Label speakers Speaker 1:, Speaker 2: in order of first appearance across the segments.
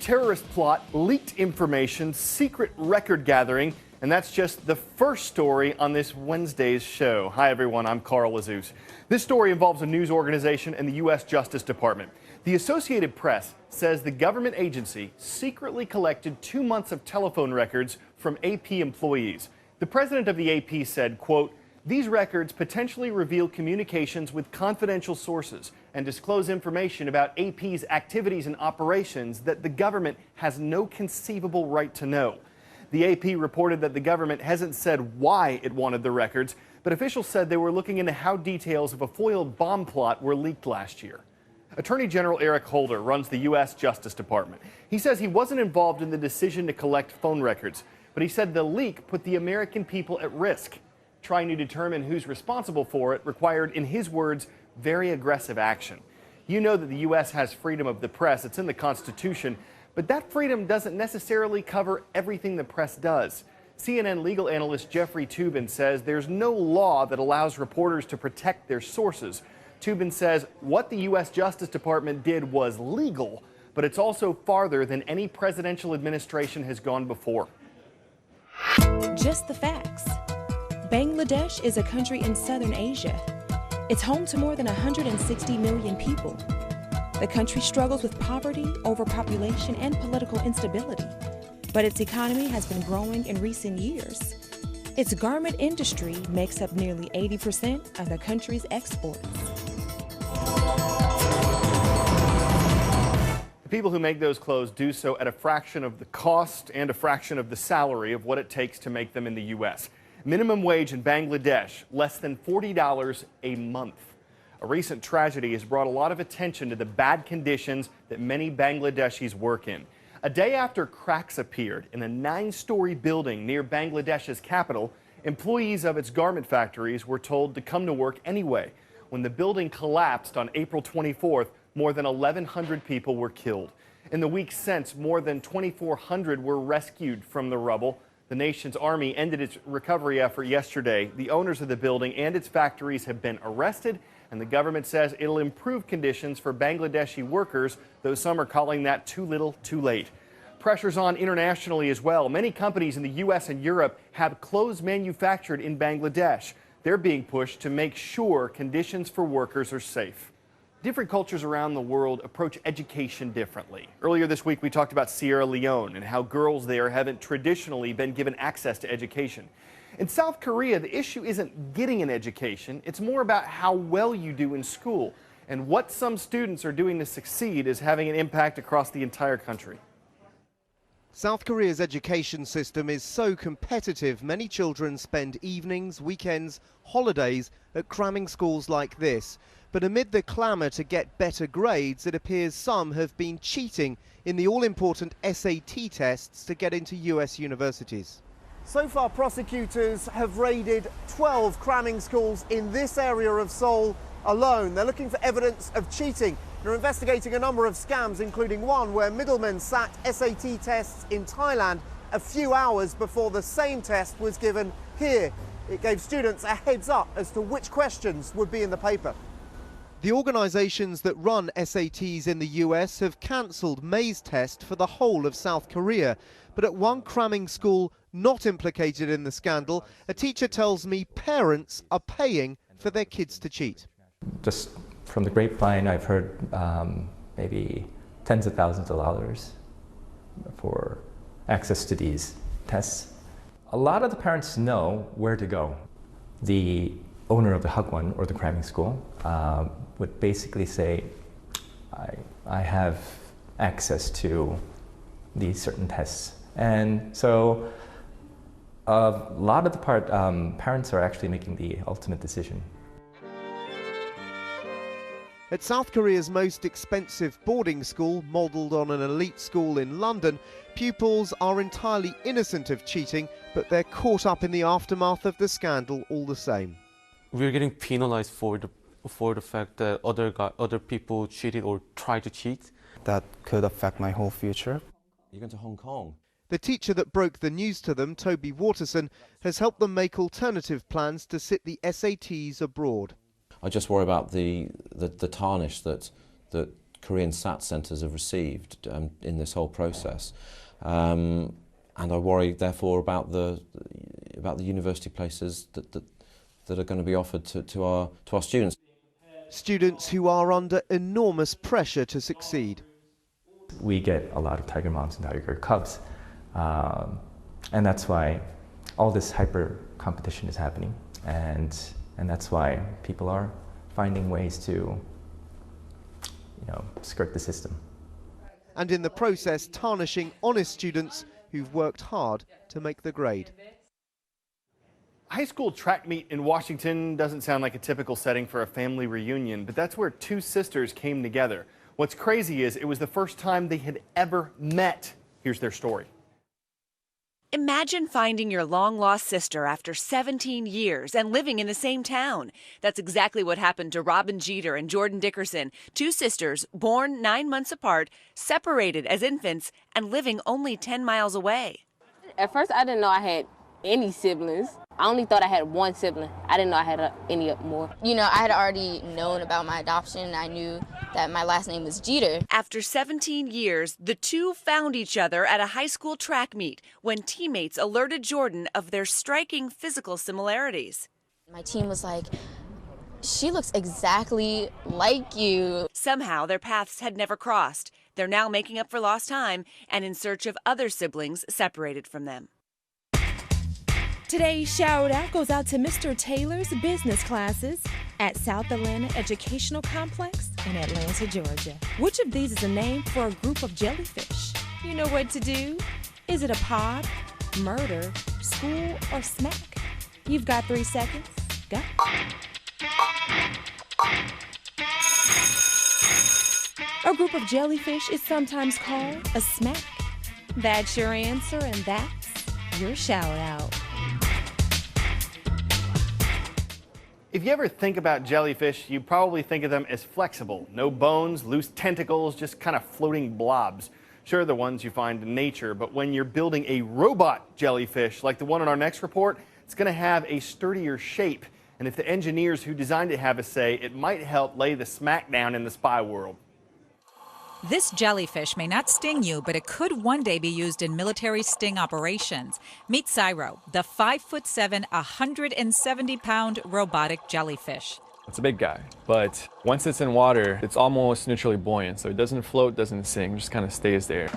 Speaker 1: terrorist plot, leaked information, secret record gathering, and that's just the first story on this Wednesday's show. Hi, everyone. I'm Carl Azus. This story involves a news organization and the U.S. Justice Department. The Associated Press says the government agency secretly collected 2 months of telephone records from AP employees. The president of the AP said, quote, "These records potentially reveal communications with confidential sources and disclose information about AP's activities and operations that the government has no conceivable right to know." The AP reported that the government hasn't said why it wanted the records, but officials said they were looking into how details of a foiled bomb plot were leaked last year. Attorney General Eric Holder runs the U.S. Justice Department. He says he wasn't involved in the decision to collect phone records, but he said the leak put the American people at risk. Trying to determine who's responsible for it required, in his words, very aggressive action. You know that the U.S. has freedom of the press. It's in the Constitution. But that freedom doesn't necessarily cover everything the press does. CNN legal analyst Jeffrey Toobin says there's no law that allows reporters to protect their sources. Toobin says what the U.S. Justice Department did was legal, but it's also farther than any presidential administration has gone before.
Speaker 2: Just the facts. Bangladesh is a country in southern Asia. It's home to more than 160 million people. The country struggles with poverty, overpopulation, and political instability. But its economy has been growing in recent years. Its garment industry makes up nearly 80% of the country's exports.
Speaker 1: The people who make those clothes do so at a fraction of the cost and a fraction of the salary of what it takes to make them in the U.S. Minimum wage in Bangladesh, less than $40 a month. A recent tragedy has brought a lot of attention to the bad conditions that many Bangladeshis work in. A day after cracks appeared in a 9-story building near Bangladesh's capital, employees of its garment factories were told to come to work anyway. When the building collapsed on April 24th, more than 1,100 people were killed. In the weeks since, more than 2,400 were rescued from the rubble. The nation's army ended its recovery effort yesterday. The owners of the building and its factories have been arrested, and the government says it'll improve conditions for Bangladeshi workers, though some are calling that too little, too late. Pressure's on internationally as well. Many companies in the U.S. and Europe have clothes manufactured in Bangladesh. They're being pushed to make sure conditions for workers are safe. Different cultures around the world approach education differently. Earlier this week, we talked about Sierra Leone and how girls there haven't traditionally been given access to education. In South Korea, the issue isn't getting an education. It's more about how well you do in school. And what some students are doing to succeed is having an impact across the entire country.
Speaker 3: South Korea's education system is so competitive, many children spend evenings, weekends, holidays at cramming schools like this. But amid the clamour to get better grades, it appears some have been cheating in the all-important SAT tests to get into US universities.
Speaker 4: So far, prosecutors have raided 12 cramming schools in this area of Seoul alone. They're looking for evidence of cheating. They're investigating a number of scams, including one where middlemen sat SAT tests in Thailand a few hours before the same test was given here. It gave students a heads up as to which questions would be in the paper.
Speaker 3: The organisations that run SATs in the US have cancelled May's test for the whole of South Korea. But at one cramming school not implicated in the scandal, a teacher tells me parents are paying for their kids to cheat.
Speaker 5: Just from the grapevine, I've heard maybe tens of thousands of dollars for access to these tests. A lot of the parents know where to go. The owner of the Hagwon, or the cramming school, would basically say, I have access to these certain tests. And so a lot of the parents are actually making the ultimate decision.
Speaker 3: At South Korea's most expensive boarding school, modelled on an elite school in London, pupils are entirely innocent of cheating, but they're caught up in the aftermath of the scandal all the same.
Speaker 6: We're getting penalized for the fact that other people cheated or tried to cheat.
Speaker 7: That could affect my whole future.
Speaker 8: You're going to Hong Kong.
Speaker 3: The teacher that broke the news to them, Toby Waterson, has helped them make alternative plans to sit the SATs abroad.
Speaker 8: I just worry about the tarnish that Korean SAT centres have received in this whole process. And I worry, therefore, about the university places that are going to be offered to our students.
Speaker 3: Students who are under enormous pressure to succeed.
Speaker 5: We get a lot of tiger moms and tiger cubs, and that's why all this hyper competition is happening, and that's why people are finding ways to, skirt the system.
Speaker 3: And in the process, tarnishing honest students who've worked hard to make the grade.
Speaker 1: High school track meet in Washington doesn't sound like a typical setting for a family reunion, but that's where two sisters came together. What's crazy is it was the first time they had ever met. Here's their story.
Speaker 9: Imagine finding your long-lost sister after 17 years and living in the same town. That's exactly what happened to Robin Jeter and Jordan Dickerson, two sisters born 9 months apart, separated as infants, and living only 10 miles away.
Speaker 10: At first, I didn't know I had any siblings. I only thought I had one sibling. I didn't know I had any more.
Speaker 11: I had already known about my adoption. I knew that my last name was Jeter.
Speaker 9: After 17 years, the two found each other at a high school track meet when teammates alerted Jordan of their striking physical similarities.
Speaker 11: My team was like, she looks exactly like you.
Speaker 9: Somehow their paths had never crossed. They're now making up for lost time and in search of other siblings separated from them.
Speaker 2: Today's shout out goes out to Mr. Taylor's business classes at South Atlanta Educational Complex in Atlanta, Georgia. Which of these is a name for a group of jellyfish? You know what to do. Is it a pod, murder, school, or smack? You've got 3 seconds. Go. A group of jellyfish is sometimes called a smack. That's your answer, and that's your shout out.
Speaker 1: If you ever think about jellyfish, you probably think of them as flexible. No bones, loose tentacles, just kind of floating blobs. Sure, the ones you find in nature, but when you're building a robot jellyfish like the one in our next report, it's going to have a sturdier shape. And if the engineers who designed it have a say, it might help lay the smack down in the spy world.
Speaker 12: This jellyfish may not sting you, but it could one day be used in military sting operations. Meet Cyro, the 5'7", 170-pound robotic jellyfish.
Speaker 13: It's a big guy, but once it's in water, it's almost neutrally buoyant, so it doesn't float, doesn't sink, just kind of stays there.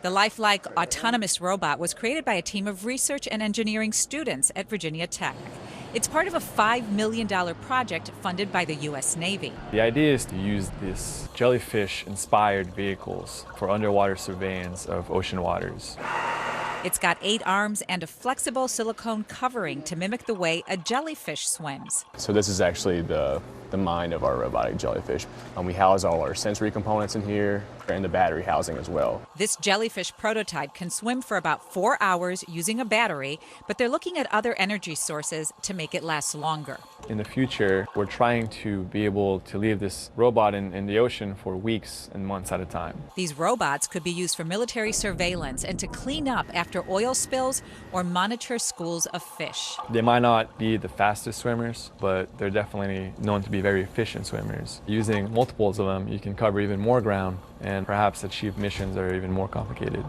Speaker 12: The lifelike autonomous robot was created by a team of research and engineering students at Virginia Tech. It's part of a $5 million project funded by the U.S. Navy.
Speaker 13: The idea is to use these jellyfish-inspired vehicles for underwater surveillance of ocean waters.
Speaker 12: It's got 8 arms and a flexible silicone covering to mimic the way a jellyfish swims.
Speaker 14: So this is actually the mind of our robotic jellyfish. We house all our sensory components in here and the battery housing as well.
Speaker 12: This jellyfish prototype can swim for about 4 hours using a battery, but they're looking at other energy sources to make it last longer.
Speaker 13: In the future, we're trying to be able to leave this robot in the ocean for weeks and months at a time.
Speaker 12: These robots could be used for military surveillance and to clean up after oil spills or monitor schools of fish.
Speaker 13: They might not be the fastest swimmers, but they're definitely known to be very efficient swimmers. Using multiples of them, you can cover even more ground and perhaps achieve missions that are even more complicated.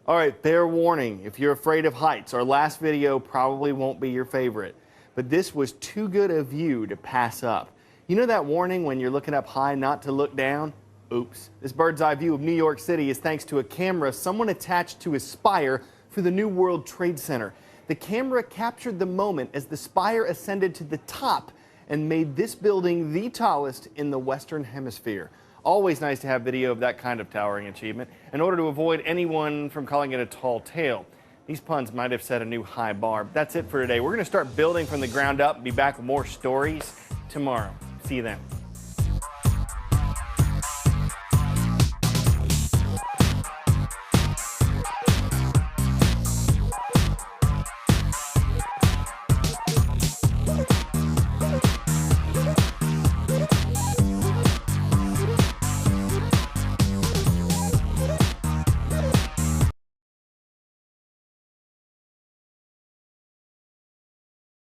Speaker 1: All right, fair warning. If you're afraid of heights, our last video probably won't be your favorite. But this was too good a view to pass up. You know that warning when you're looking up high not to look down? Oops. This bird's eye view of New York City is thanks to a camera someone attached to a spire for the New World Trade Center. The camera captured the moment as the spire ascended to the top and made this building the tallest in the Western Hemisphere. Always nice to have video of that kind of towering achievement in order to avoid anyone from calling it a tall tale. These puns might have set a new high bar. But that's it for today. We're going to start building from the ground up and be back with more stories tomorrow. See you then.